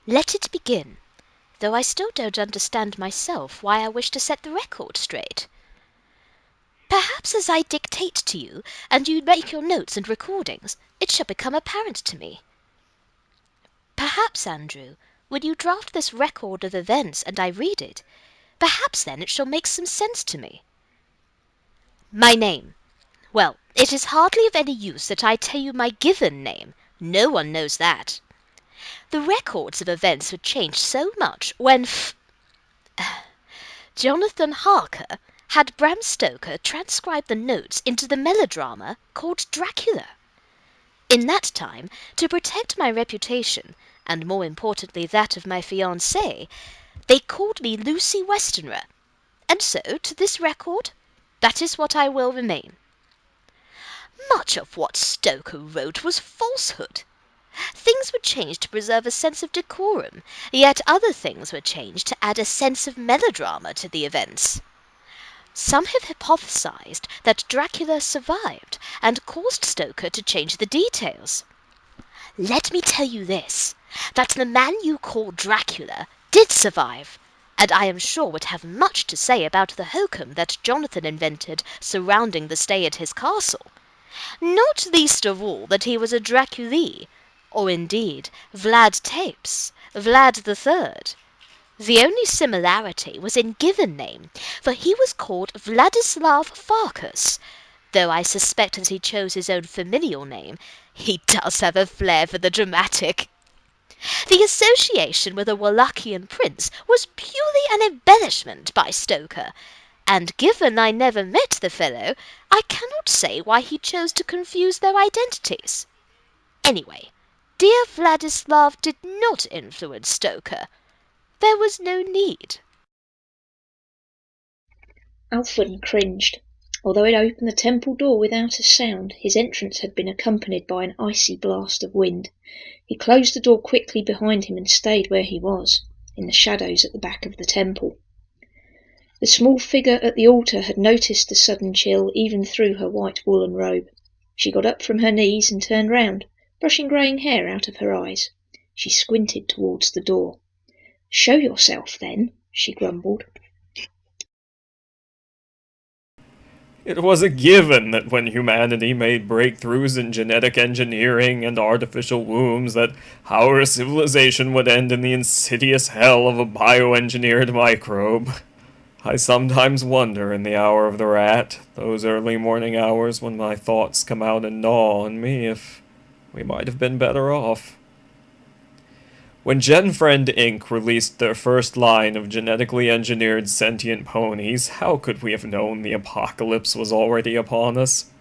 Let it begin, though I still don't understand myself why I wish to set the record straight. Perhaps as I dictate to you, and you make your notes and recordings, it shall become apparent to me. Perhaps, Andrew, when you draft this record of events and I read it, perhaps then it shall make some sense to me. My name. Well, it is hardly of any use that I tell you my given name. No one knows that. The records of events were changed so much when Jonathan Harker had Bram Stoker transcribe the notes into the melodrama called Dracula. In that time, to protect my reputation, and more importantly that of my fiancée, they called me Lucy Westenra, and so, to this record, that is what I will remain. Much of what Stoker wrote was falsehood. Things were changed to preserve a sense of decorum, yet other things were changed to add a sense of melodrama to the events. Some have hypothesized that Dracula survived and caused Stoker to change the details. Let me tell you this, that the man you call Dracula did survive, and I am sure would have much to say about the hokum that Jonathan invented surrounding the stay at his castle. Not least of all that he was a Dracule, or indeed Vlad Tepes, Vlad III. The only similarity was in given name, for he was called Vladislav Farkas, though I suspect that he chose his own familial name. He does have a flair for the dramatic. The association with a Wallachian prince was purely an embellishment by Stoker, and given I never met the fellow, I cannot say why he chose to confuse their identities. Anyway, dear Vladislav did not influence Stoker. There was no need. Alfred cringed. Although he had opened the temple door without a sound, his entrance had been accompanied by an icy blast of wind. He closed the door quickly behind him and stayed where he was, in the shadows at the back of the temple. The small figure at the altar had noticed the sudden chill even through her white woolen robe. She got up from her knees and turned round, brushing greying hair out of her eyes. She squinted towards the door. "Show yourself, then," she grumbled. It was a given that when humanity made breakthroughs in genetic engineering and artificial wombs, that our civilization would end in the insidious hell of a bioengineered microbe. I sometimes wonder in the hour of the rat, those early morning hours when my thoughts come out and gnaw on me, if we might have been better off. When GenFriend Inc. released their first line of genetically engineered sentient ponies, how could we have known the apocalypse was already upon us?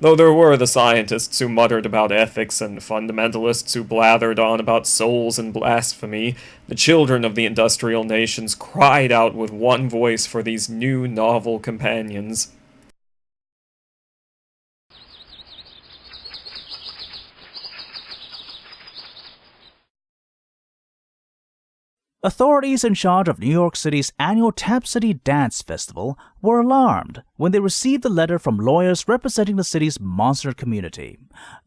Though there were the scientists who muttered about ethics and fundamentalists who blathered on about souls and blasphemy, the children of the industrial nations cried out with one voice for these new novel companions. Authorities in charge of New York City's annual Tap City Dance Festival were alarmed when they received a letter from lawyers representing the city's monster community.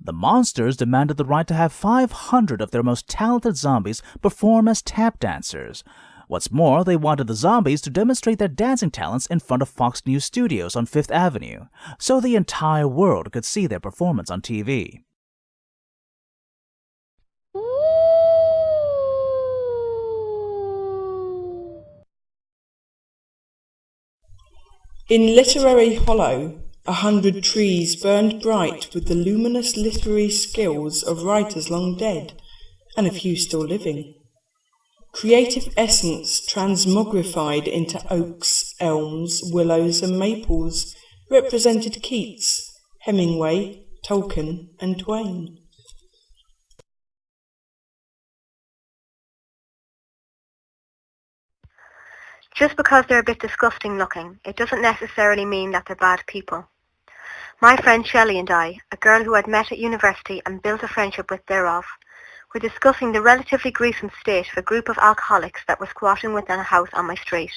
The monsters demanded the right to have 500 of their most talented zombies perform as tap dancers. What's more, they wanted the zombies to demonstrate their dancing talents in front of Fox News Studios on Fifth Avenue, so the entire world could see their performance on TV. In Literary Hollow, 100 trees burned bright with the luminous literary skills of writers long dead, and a few still living. Creative essence transmogrified into oaks, elms, willows and maples represented Keats, Hemingway, Tolkien and Twain. Just because they're a bit disgusting looking, it doesn't necessarily mean that they're bad people. My friend Shelley and I, a girl who I'd met at university and built a friendship with thereof, were discussing the relatively gruesome state of a group of alcoholics that were squatting within a house on my street.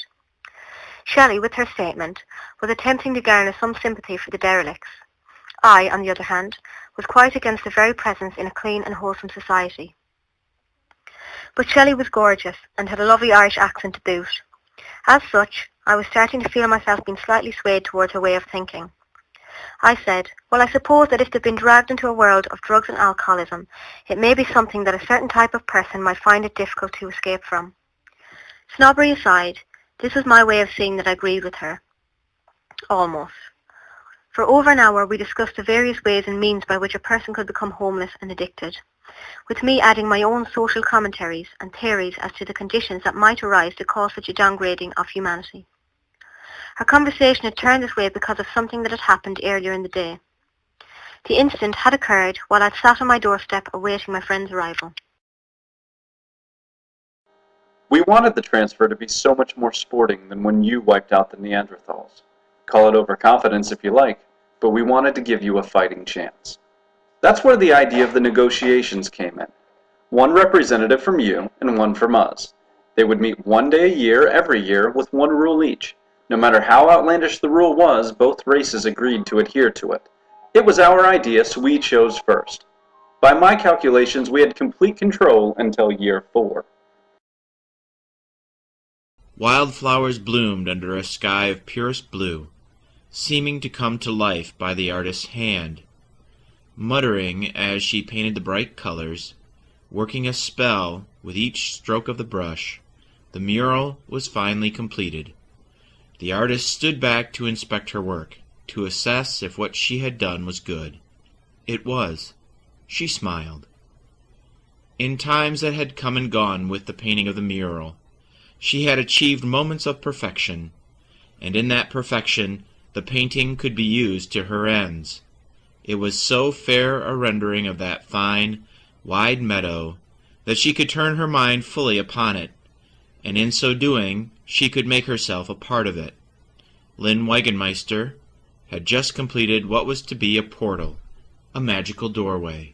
Shelley, with her statement, was attempting to garner some sympathy for the derelicts. I, on the other hand, was quite against their very presence in a clean and wholesome society. But Shelley was gorgeous and had a lovely Irish accent to boot. As such, I was starting to feel myself being slightly swayed towards her way of thinking. I said, well, I suppose that if they've been dragged into a world of drugs and alcoholism, it may be something that a certain type of person might find it difficult to escape from. Snobbery aside, this was my way of seeing that I agreed with her. Almost. For over an hour, we discussed the various ways and means by which a person could become homeless and addicted, with me adding my own social commentaries and theories as to the conditions that might arise to cause such a downgrading of humanity. Our conversation had turned this way because of something that had happened earlier in the day. The incident had occurred while I'd sat on my doorstep awaiting my friend's arrival. We wanted the transfer to be so much more sporting than when you wiped out the Neanderthals. Call it overconfidence if you like, but we wanted to give you a fighting chance. That's where the idea of the negotiations came in. One representative from you and one from us. They would meet one day a year, every year, with one rule each. No matter how outlandish the rule was, both races agreed to adhere to it. It was our idea, so we chose first. By my calculations, we had complete control until year 4. Wildflowers bloomed under a sky of purest blue, seeming to come to life by the artist's hand. Muttering as she painted the bright colors, working a spell with each stroke of the brush, the mural was finally completed. The artist stood back to inspect her work, to assess if what she had done was good. It was. She smiled. In times that had come and gone with the painting of the mural, she had achieved moments of perfection, and in that perfection the painting could be used to her ends. It was so fair a rendering of that fine, wide meadow that she could turn her mind fully upon it, and in so doing she could make herself a part of it. Lynn Wagenmeister had just completed what was to be a portal, a magical doorway.